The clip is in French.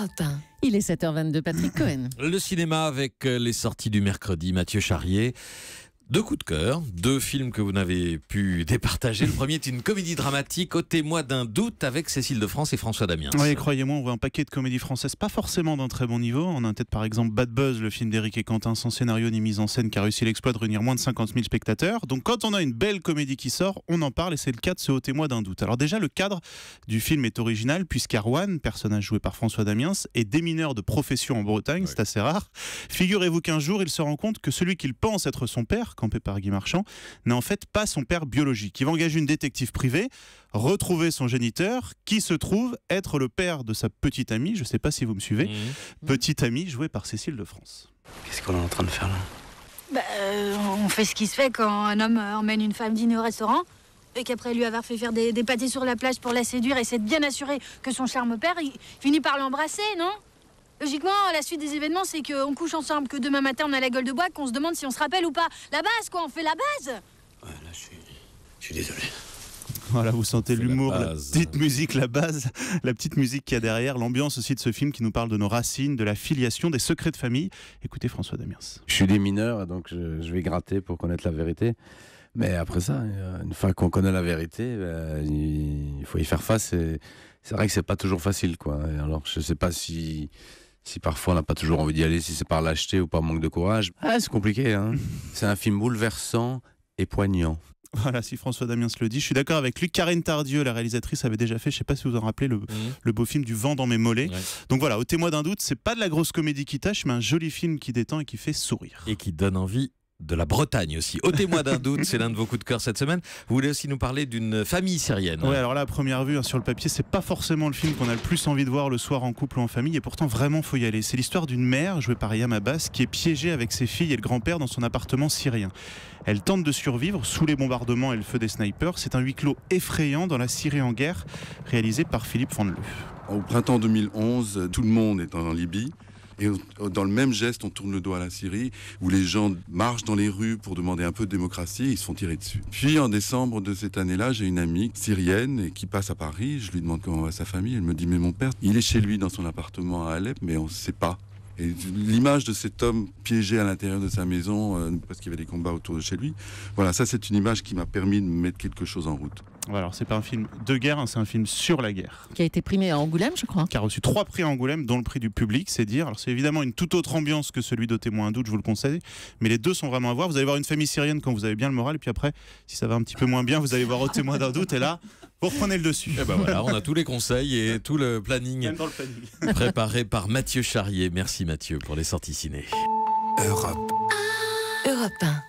Europe 1. Il est 7h22, Patrick Cohen. Le cinéma avec les sorties du mercredi, Mathieu Charrier. Deux coups de cœur, deux films que vous n'avez pu départager. Le premier est une comédie dramatique, Ôtez-moi d'un doute, avec Cécile de France et François Damiens. Oui, croyez-moi, on voit un paquet de comédies françaises pas forcément d'un très bon niveau. On a en tête par exemple Bad Buzz, le film d'Éric et Quentin, sans scénario ni mise en scène, qui a réussi l'exploit de réunir moins de 50 000 spectateurs. Donc quand on a une belle comédie qui sort, on en parle et c'est le cas de ce Ôtez-moi d'un doute. Alors déjà, le cadre du film est original puisqu'Arwan, personnage joué par François Damiens, est démineur de profession en Bretagne, c'est assez rare. Figurez-vous qu'un jour, il se rend compte que celui qu'il pense être son père, campé par Guy Marchand, n'est en fait pas son père biologique. Il va engager une détective privée, retrouver son géniteur, qui se trouve être le père de sa petite amie, je ne sais pas si vous me suivez, petite amie jouée par Cécile de France. Qu'est-ce qu'on est en train de faire là ? On fait ce qui se fait quand un homme emmène une femme dîner au restaurant et qu'après lui avoir fait faire des pâtés sur la plage pour la séduire et s'être bien assuré que son charme père, il finit par l'embrasser, non ? Logiquement, la suite des événements, c'est qu'on couche ensemble, que demain matin, on a la gueule de bois, qu'on se demande si on se rappelle ou pas. La base, quoi, on fait la base. Ouais, là, je suis désolé. Voilà, vous sentez l'humour, la base. petite musique, la base, la petite musique qu'il y a derrière, l'ambiance aussi de ce film qui nous parle de nos racines, de la filiation, des secrets de famille. Écoutez François Damiens. Je suis des mineurs, donc je vais gratter pour connaître la vérité. Mais après ça, une fois qu'on connaît la vérité, il faut y faire face. Et c'est vrai que c'est pas toujours facile, quoi. Et alors, je sais pas si parfois on n'a pas toujours envie d'y aller, si c'est par lâcheté ou par manque de courage. Ah, c'est compliqué, hein. C'est un film bouleversant et poignant. Voilà, si François Damiens le dit, je suis d'accord avec lui. Karine Tardieu, la réalisatrice, avait déjà fait, je ne sais pas si vous en rappelez, le beau film du vent dans mes mollets. Ouais. Donc voilà, Ôtez-moi d'un doute, c'est pas de la grosse comédie qui tâche, mais un joli film qui détend et qui fait sourire. Et qui donne envie de la Bretagne aussi. Ôtez-moi d'un doute, c'est l'un de vos coups de cœur cette semaine. Vous voulez aussi nous parler d'une famille syrienne. Oui, alors là, à première vue, sur le papier, c'est pas forcément le film qu'on a le plus envie de voir le soir en couple ou en famille, et pourtant vraiment faut y aller. C'est l'histoire d'une mère, jouée par Yam Abbas, qui est piégée avec ses filles et le grand-père dans son appartement syrien. Elle tente de survivre sous les bombardements et le feu des snipers. C'est un huis clos effrayant dans la Syrie en guerre, réalisé par Philippe Van Leu. Au printemps 2011, tout le monde est en Libye. Et dans le même geste, on tourne le dos à la Syrie, où les gens marchent dans les rues pour demander un peu de démocratie, et ils se font tirer dessus. Puis en décembre de cette année-là, j'ai une amie syrienne qui passe à Paris. Je lui demande comment va sa famille. Elle me dit, mais mon père, il est chez lui dans son appartement à Alep, mais on ne sait pas. Et l'image de cet homme piégé à l'intérieur de sa maison, parce qu'il y avait des combats autour de chez lui, voilà, ça c'est une image qui m'a permis de mettre quelque chose en route. Voilà, alors c'est pas un film de guerre, hein, c'est un film sur la guerre. Qui a été primé à Angoulême, je crois. Qui a reçu 3 prix à Angoulême, dont le prix du public, c'est dire. Alors c'est évidemment une toute autre ambiance que celui d'Ôtez-moi un doute, je vous le conseille. Mais les deux sont vraiment à voir. Vous allez voir une famille syrienne quand vous avez bien le moral, et puis après, si ça va un petit peu moins bien, vous allez voir Ôtez-moi d'un doute, et là, vous reprenez le dessus. Et ben voilà, on a tous les conseils et tout le planning, Même dans le planning. préparé par Mathieu Charrier. Merci Mathieu pour les sorties ciné. Europe 1.